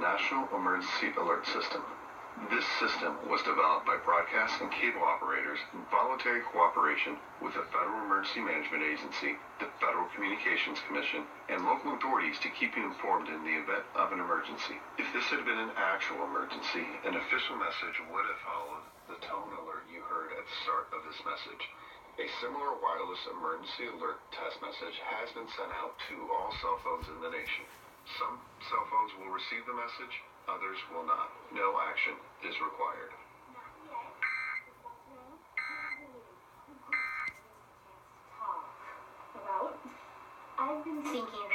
National Emergency Alert System. This system was developed by broadcast and cable operators in voluntary cooperation with the Federal Emergency Management Agency, the Federal Communications Commission, and local authorities to keep you informed in the event of an emergency. If this had been an actual emergency, an official message would have followed the tone alert you heard at the start of this message. A similar wireless emergency alert test message has been sent out to all cell phones in the nation. Some cell phones will receive the message, others will not. No action is required. I've been thinking